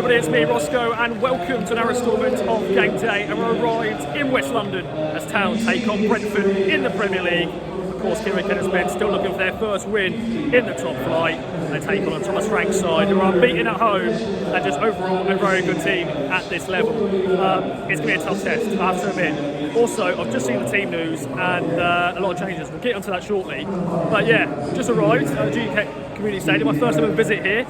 everybody, it's me Roscoe and welcome to another instalment of Game Day, and we're arrived in West London as Town take on Brentford in the Premier League. Of course, Kieran Kennedy's men still looking for their first win in the top flight. They take on a Thomas Frank side who are unbeaten at home and just overall a very good team at this level. It's going to be a tough test, I have to admit. Also, I've just seen the team news and a lot of changes. We'll get onto that shortly. But yeah, just arrived at the Gtech Community Stadium. My first ever visit here.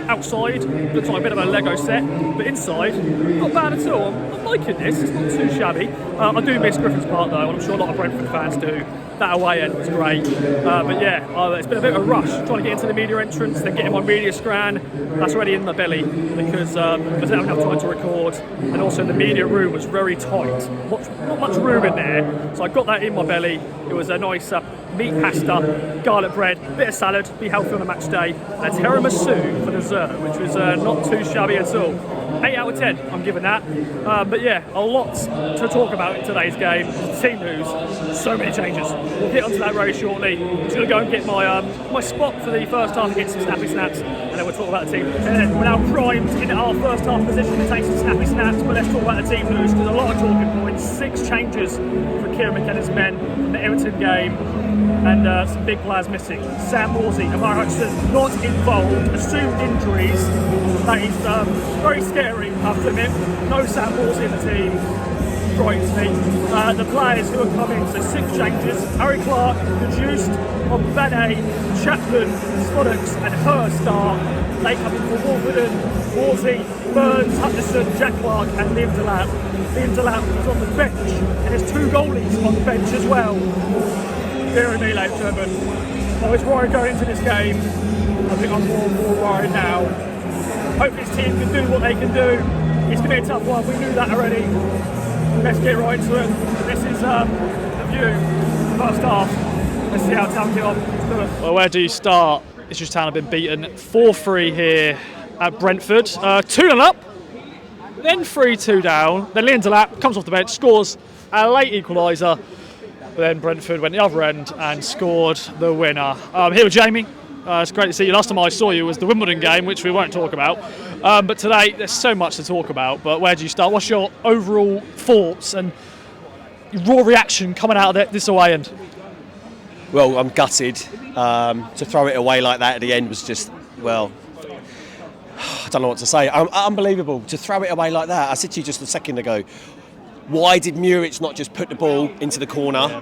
Outside, looks like a bit of a Lego set, but inside, not bad at all. I'm liking this, it's not too shabby. I do miss Griffin's Park though, and I'm sure a lot of Brentford fans do. That away end was great. But yeah, it's been a bit of a rush trying to get into the media entrance, then getting my media scran. That's already in my belly because I didn't have enough time to record, and also the media room was very tight. Not much room in there, so I got that in my belly. It was a nice meat pasta, garlic bread, bit of salad, be healthy on a match day, and a tiramisu for dessert, which was not too shabby at all. 8 out of 10, I'm giving that. But yeah, a lot to talk about in today's game. Team news, so many changes. We'll get onto that very shortly. I'm just going to go and get my spot for the first half and get some snappy snaps, and then we'll talk about the team. And then we're now primed in our first half position to take some snappy snaps, but let's talk about the team news. There's a lot of talking points. 6 changes for Kieran McKenna's men in the Everton game, and some big players missing. Sam Morsey and Amari Hutchinson not involved, assumed injuries. That is very scary, I have to admit. No Sam Morsey in the team. Frightens me. The players who are coming, so 6 changes. Harry Clark reduced on Bene, Chapman, Spoddocks and Hurst start. They come in for Wolverton, Morsey, Burns, Hutchison, Jack Clark and Liam Delap. Liam Delap was on the bench, and there's 2 goalies on the bench as well. Dear me, ladies and gentlemen. I was worried going into this game. I think I'm more and more worried now. Hope this team can do what they can do. It's going to be a tough one, we knew that already. Let's get right into it. This is the view, first half. Let's see how Town get on. Well, where do you start? Ipswich Town have been beaten 4-3 here at Brentford. 2-0 up, then 3-2 down. Then Liam Delap comes off the bench, scores a late equaliser. But then Brentford went the other end and scored the winner. Here with Jamie. It's great to see you. Last time I saw you was the Wimbledon game, which we won't talk about. But today, there's so much to talk about. But where do you start? What's your overall thoughts and raw reaction coming out of this away end? Well, I'm gutted. To throw it away like that at the end was just, well, I don't know what to say. Unbelievable. To throw it away like that. I said to you just a second ago, why did Muric not just put the ball into the corner,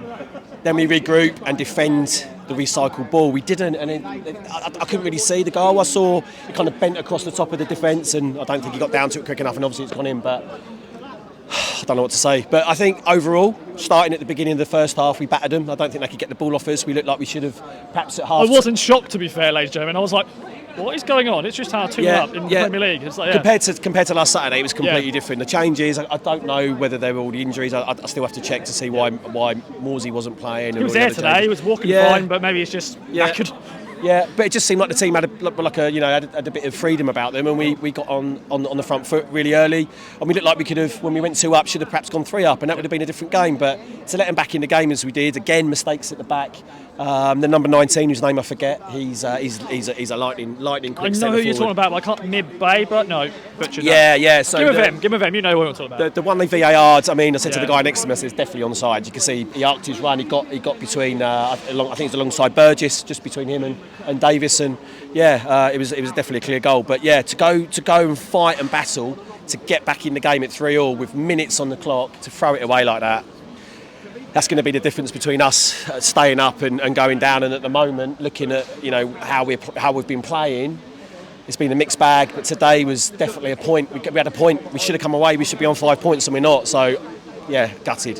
then we regroup and defend the recycled ball? We didn't, and I couldn't really see the goal. I saw it kind of bent across the top of the defence, and I don't think he got down to it quick enough, and obviously it's gone in, but I don't know what to say. But I think overall, starting at the beginning of the first half, we battered them. I don't think they could get the ball off us. We looked like we should have perhaps at half. I wasn't shocked, to be fair, ladies and gentlemen. I was like, what is going on? It's just how 2 up in the Premier League. It's like, compared to last Saturday, it was completely different. The changes, I don't know whether they were all the injuries. I still have to check to see why Morsey wasn't playing. He was there today. He was walking fine, but maybe it's just knackered. Yeah, but it just seemed like the team had a bit of freedom about them, and we got on the front foot really early, and we looked like we could have, when we went 2 up, should have perhaps gone 3 up, and that would have been a different game. But to let them back in the game as we did, again, mistakes at the back. The number 19, whose name I forget, he's a lightning quick. I know who you're talking about, but I can't mid-bay, but no. Yeah. So give him a vem. You know what I'm talking about. The one they VAR'd, I said to the guy next to me, I said, it's definitely onside. You can see he arced his run. He got between, I think it was alongside Burgess, just between him and Davies, and it was definitely a clear goal. But yeah, to go and fight and battle to get back in the game at 3-3 with minutes on the clock, to throw it away like that. That's going to be the difference between us staying up and going down. And at the moment, looking at how we've been playing, it's been a mixed bag. But today was definitely a point. We had a point. We should have come away. We should be on 5 points, and we're not. So, yeah, gutted.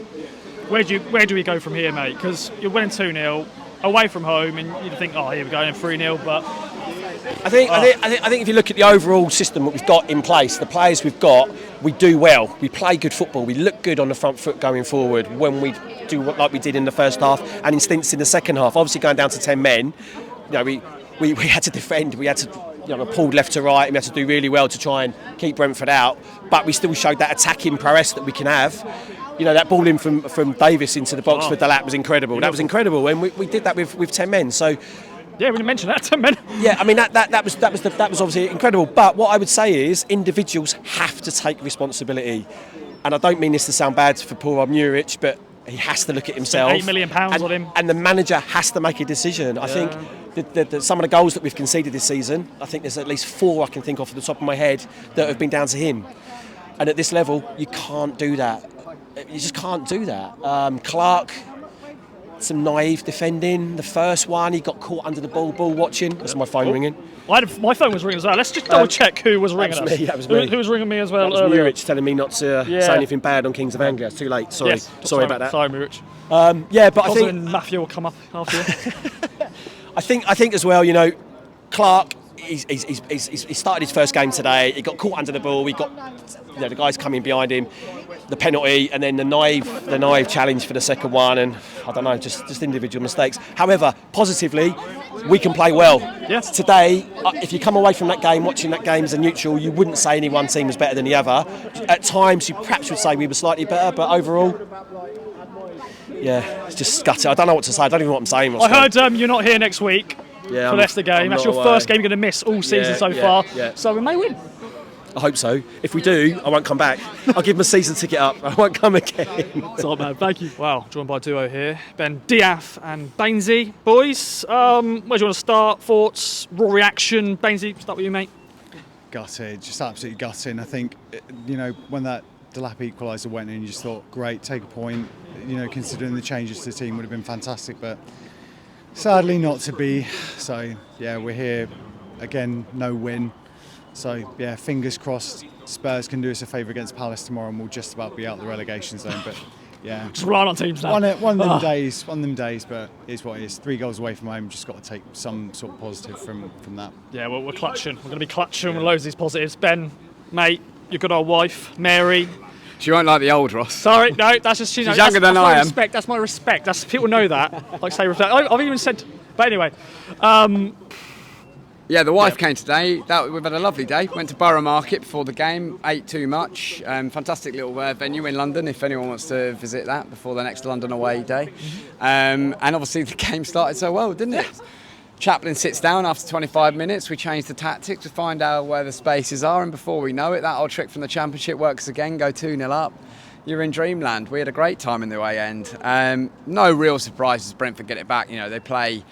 Where do we go from here, mate? Because you're winning 2-0 away from home, and you think, oh, here we go, in 3-0. But I think if you look at the overall system that we've got in place, the players we've got, we do well. We play good football. We look good on the front foot going forward when we do like we did in the first half and in stints in the second half. Obviously, going down to 10 men, we had to defend. We had to pulled left to right, and we had to do really well to try and keep Brentford out. But we still showed that attacking prowess that we can have. That ball in from Davies into the box for Delap was incredible. That was incredible, and we did that with 10 men. So Yeah, we didn't mention that, 10 men. Yeah, I mean that was obviously incredible. But what I would say is individuals have to take responsibility, and I don't mean this to sound bad for poor old Muric, but he has to look at himself. £8 million on him, and the manager has to make a decision. I think that some of the goals that we've conceded this season, I think there's at least 4 I can think of off the top of my head that have been down to him. And at this level, you can't do that. You just can't do that. Clark. Some naive defending. The first one, he got caught under the ball watching. That's my phone ringing. My phone was ringing as well. Let's just double check who was ringing us. That was me. Who was ringing me as well? That was Muric telling me not to say anything bad on Kings of Anglia. It's too late. Sorry. Yes. Sorry about that. Sorry, Muric. But I think Matthew will come up after you. I think as well. You know, Clark. He started his first game today. He got caught under the ball. We got the guys coming behind him. The penalty and then the naive challenge for the second one, and I don't know, just individual mistakes. However, positively, we can play well. Yes. Today, if you come away from that game, watching that game as a neutral, you wouldn't say any one team was better than the other. At times, you perhaps would say we were slightly better, but overall, yeah, it's just gutted. I don't know what to say. I don't even know what I'm saying. I heard you're not here next week for Leicester game. That's your first game you're going to miss all season so far. Yeah. So we may win. I hope so. If we do, I won't come back. I'll give my season ticket up. I won't come again. Top man, thank you. Wow, joined by a duo here. Ben Diaf and Bainesy. Boys, where do you want to start? Thoughts, raw reaction? Bainesy, start with you, mate. Gutted, just absolutely gutting. I think, when that Delap equaliser went in, you just thought, great, take a point. Considering the changes to the team would have been fantastic, but sadly not to be. So, yeah, we're here again, no win. So, yeah, fingers crossed Spurs can do us a favour against Palace tomorrow and we'll just about be out the relegation zone. But, yeah. Just relying on teams now. One of them days, but it is what it is. 3 goals away from home, just got to take some sort of positive from that. Yeah, well, we're clutching. We're going to be clutching with loads of these positives. Ben, mate, your good old wife, Mary. She won't like the old Ross. Sorry, no, that's just... She's younger than I am. Respect. That's my respect. People know that. Like, say respect. I've even said... But anyway... Yeah, the wife came today. We've had a lovely day. Went to Borough Market before the game. Ate too much. Fantastic little venue in London. If anyone wants to visit that before the next London away day. And obviously the game started so well, didn't it? Chaplin sits down after 25 minutes. We change the tactics to find out where the spaces are, and before we know it, that old trick from the Championship works again. Go 2-0 up. You're in dreamland. We had a great time in the away end. No real surprises. Brentford get it back. They play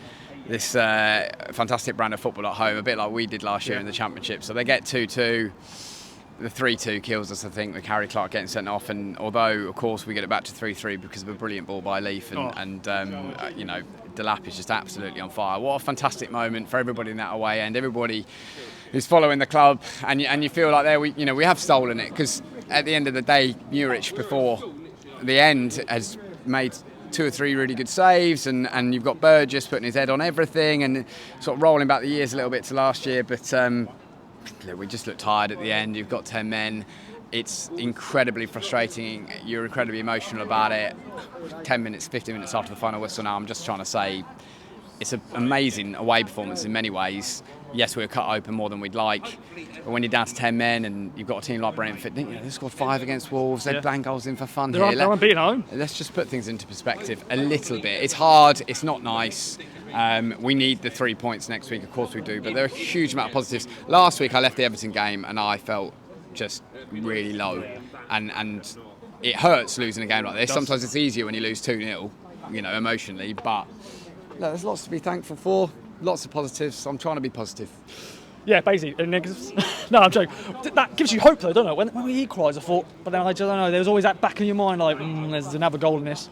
this fantastic brand of football at home, a bit like we did last year in the Championship. So they get 2-2. The 3-2 kills us, I think, with Harry Clark getting sent off. And although, of course, we get it back to 3-3 because of a brilliant ball by Leaf. Delap is just absolutely on fire. What a fantastic moment for everybody in that away end. Everybody who's following the club. And you feel like we have stolen it. Because at the end of the day, Muric, before the end, has made 2 or 3 really good saves, and you've got Burgess putting his head on everything and sort of rolling back the years a little bit to last year, but we just look tired at the end. You've got 10 men. It's incredibly frustrating. You're incredibly emotional about it. 10 minutes, 15 minutes after the final whistle now, I'm just trying to say it's an amazing away performance in many ways. Yes, we were cut open more than we'd like, but when you're down to 10 men and you've got a team like Brentford, they scored 5 against Wolves, they bang goals in for fun They're unbeaten at home. Let's just put things into perspective a little bit. It's hard, it's not nice. We need the 3 points next week, of course we do, but there are a huge amount of positives. Last week I left the Everton game and I felt just really low, and it hurts losing a game like this. Sometimes it's easier when you lose 2-0, emotionally, but there's lots to be thankful for. Lots of positives. I'm trying to be positive. Yeah, basically, negatives. No, I'm joking. That gives you hope, though, doesn't it? When we equalise, I thought, but then I just don't know. There's always that back in your mind, like, there's another goal in this.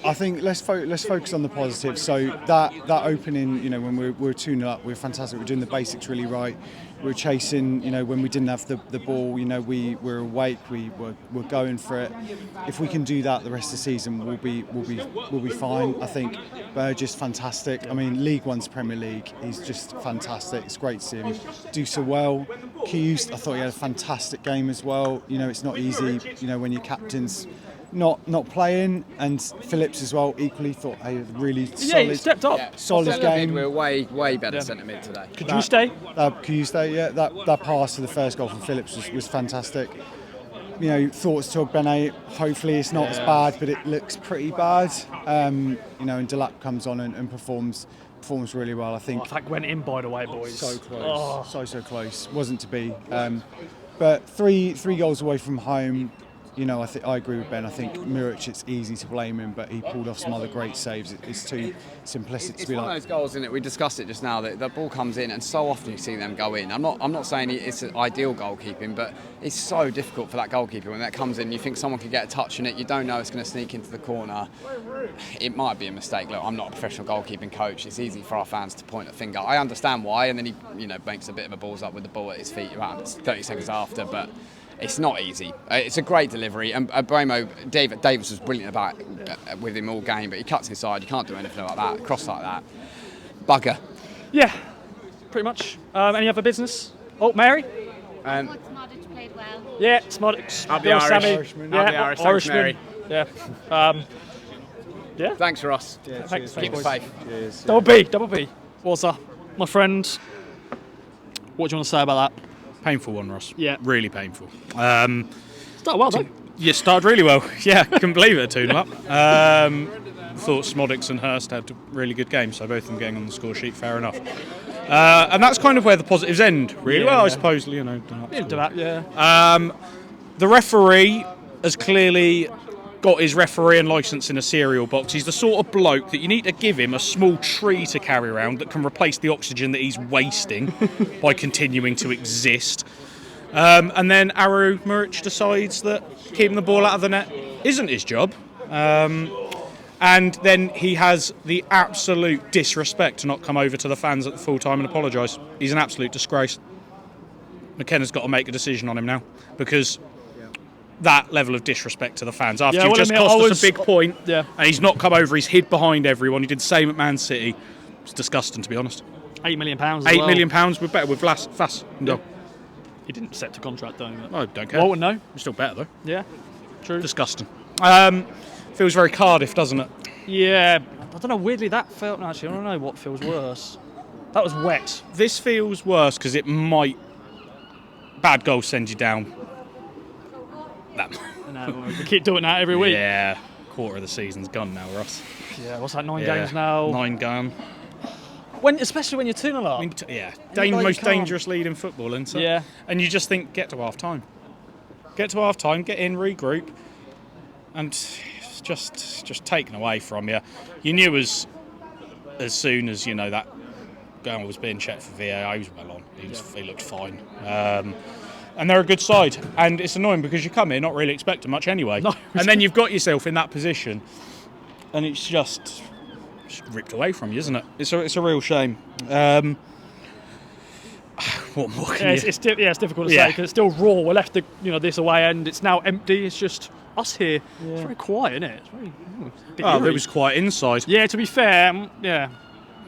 I think let's focus on the positives. So that opening, when we were 2-0 up, we were fantastic. We were doing the basics really right. We were chasing, when we didn't have the ball, we were awake. We were going for it. If we can do that the rest of the season, we'll be fine. I think Burgess fantastic. I mean, League One's Premier League. He's just fantastic. It's great to see him do so well. Kiyust, I thought he had a fantastic game as well. It's not easy. When your captain's not playing, and Phillips as well equally thought a really solid. He stepped up. Solid game. We're way better centre mid today. Could you stay? That pass to the first goal from Phillips was fantastic. Thoughts to Ogbene. Hopefully it's not as bad, but it looks pretty bad. And Delap comes on and performs performs really well. I think That went in, by the way, boys. so close, so close. Wasn't to be. But three goals away from home. You know, I agree with Ben. I think Muric, it's easy to blame him, but he pulled off some other great saves. It's too simplistic to be one like. of those goals, isn't it? We discussed it just now. That the ball comes in, and so often you see them go in. I'm not saying it's an ideal goalkeeping, but it's so difficult for that goalkeeper when that comes in. You think someone could get a touch on it. You don't know it's going to sneak into the corner. It might be a mistake. Look, I'm not a professional goalkeeping coach. It's easy for our fans to point a finger. I understand why, and then he, makes a bit of a balls up with the ball at his feet around 30 seconds after, but. It's not easy. It's a great delivery, and Davies was brilliant about with him all game, but he cuts inside. You can't do anything like that. Cross like that, bugger. Yeah, pretty much. Any other business? Oh, Mary? Smodic played well. Yeah, Smodic. Up the Irish. Sammy. Irishman. Up the Irish. Thanks, Mary. Yeah. Yeah. Thanks, Ross. Yeah, Thanks, Keep boys. faith. Cheers. Double B. What's up, my friend? What do you want to say about that? Painful one, Ross. Yeah. Really painful. Started well, though. You started really well. Yeah, couldn't believe it, 2-0 up. Thought Smodics and Hurst had a really good game, so both of them getting on the score sheet, fair enough. And that's kind of where the positives end, really. Yeah, I yeah. suppose, Yeah. The referee has clearly got his refereeing licence in a cereal box. He's the sort of bloke that you need to give him a small tree to carry around that can replace the oxygen that he's wasting by continuing to exist. And then Aru Muric decides that keeping the ball out of the net isn't his job. And then he has the absolute disrespect to not come over to the fans at the full time and apologise. He's an absolute disgrace. McKenna's got to make a decision on him now, because that level of disrespect to the fans after you've just cost us a big point, and he's not come over, he's hid behind everyone. He did the same at Man City. It's disgusting, to be honest. £8 million. £8 million, we're better with Fass. Yeah. He didn't accept a contract, though. I don't care. Well, no. We're still better, though. Yeah, true. Disgusting. Feels very Cardiff, doesn't it? Yeah, I don't know, weirdly that felt, actually, I don't know what feels worse. That was wet. This feels worse because it might, bad goals send you down. No, we keep doing that every week. Yeah, quarter of the season's gone now, Ross. Yeah, what's that, 9 games now? 9 gone. Especially when you're 2-0 up. Most dangerous lead in football, isn't it? Yeah. And you just think, get to half time. Get to half time, get in, regroup, and it's just taken away from you. You knew as soon as that goal was being checked for VAR, he was well on. He looked fine. And they're a good side, and it's annoying because you come in not really expecting much anyway, and then you've got yourself in that position, and it's just ripped away from you, isn't it? It's a real shame. What more can you... It's difficult to say because it's still raw. We're left this away end. It's now empty. It's just us here. Yeah. It's very quiet, isn't it? It's very. It was quiet inside. Yeah, to be fair,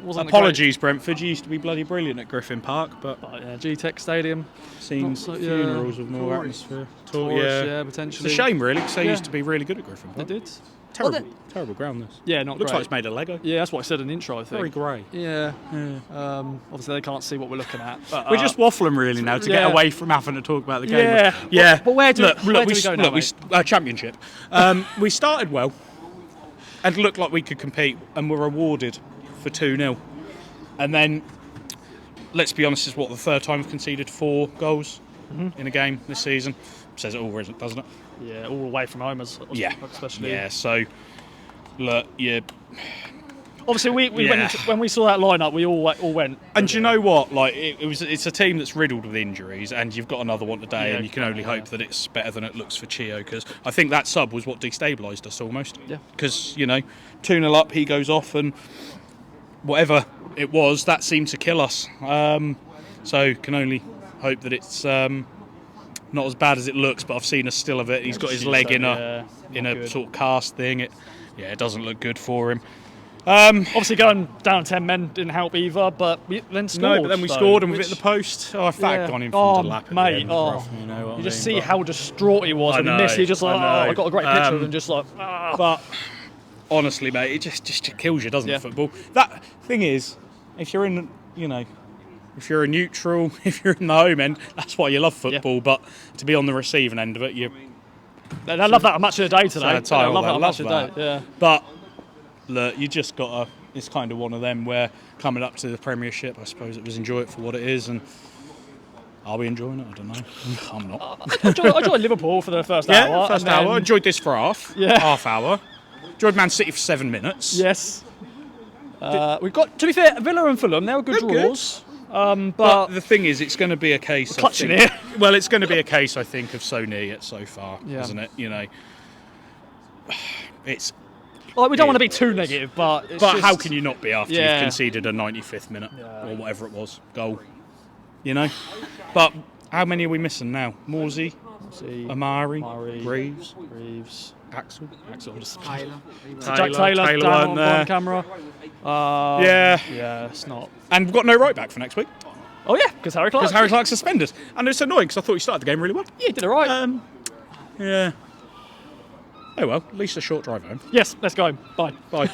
Apologies, Brentford. You used to be bloody brilliant at Griffin Park, but Gtech Stadium. Scenes, funerals with more atmosphere. Potentially. It's a shame, really, because they used to be really good at Griffin Park. They did. Terrible ground, this. Yeah, not Looks great. like it's made of Lego. Yeah, that's what I said in the intro, I think. Very grey. Yeah. Obviously, they can't see what we're looking at. But, we're just waffling, really, now to get away from having to talk about the game. Yeah. Yeah. But where do we go now, Championship. We started well and looked like we could compete and were rewarded for 2-0. And then, let's be honest, it's the third time we've conceded 4 goals in a game this season. Says it all, doesn't it? Yeah, all away from home, especially. Yeah, so, look, obviously, we went when we saw that lineup, we all went. And do you know what? It's a team that's riddled with injuries, and you've got another one today, and you can only hope that it's better than it looks for Chio, because I think that sub was what destabilised us almost. Yeah. Because 2-0 up, he goes off, and whatever it was, that seemed to kill us. So can only hope that it's not as bad as it looks, but I've seen a still of it. He's got his leg in a sort of cast thing. It doesn't look good for him. Obviously, going down 10 men didn't help either, but we then scored. No, but then we scored and we hit the post. Oh, if that had gone in from the lap. Mate, you just see how distraught he was when he missed. He just I got a great picture of him, just like. But honestly, mate, it just kills you, doesn't it? Football. That thing is, if you're in, if you're a neutral, if you're in the home end, that's why you love football. But to be on the receiving end of it, I love that match of the day today. I love that match of the day. Yeah. But look, you just got to It's kind of one of them where coming up to the Premiership, I suppose it was enjoy it for what it is, and are we enjoying it? I don't know. I'm not. I enjoyed Liverpool for the first hour. First and then- hour. Enjoyed this for half hour. Enjoyed Man City for 7 minutes. Yes. We've got, to be fair, Villa and Fulham, they were good draws. But the thing is, it's going to be a case. Clutching I think, it. Well, it's going to be a case, I think, of so near yet so far, isn't it? You know, it's. Like, we don't want to be too negative, but it's But just, how can you not be after Yeah. you've conceded a 95th minute or whatever it was goal? You know. But how many are we missing now? Morsey, Amari, Reeves, Axel, Jack Taylor down weren't on there. camera. Yeah, It's not. and we've got no right back for next week Oh yeah, because Harry Clark. because Harry Clark's suspended, and it's annoying because I thought he started the game really well. Yeah, he did it right. Yeah. Oh well, at least a short drive home. Yes, let's go. Bye. Bye.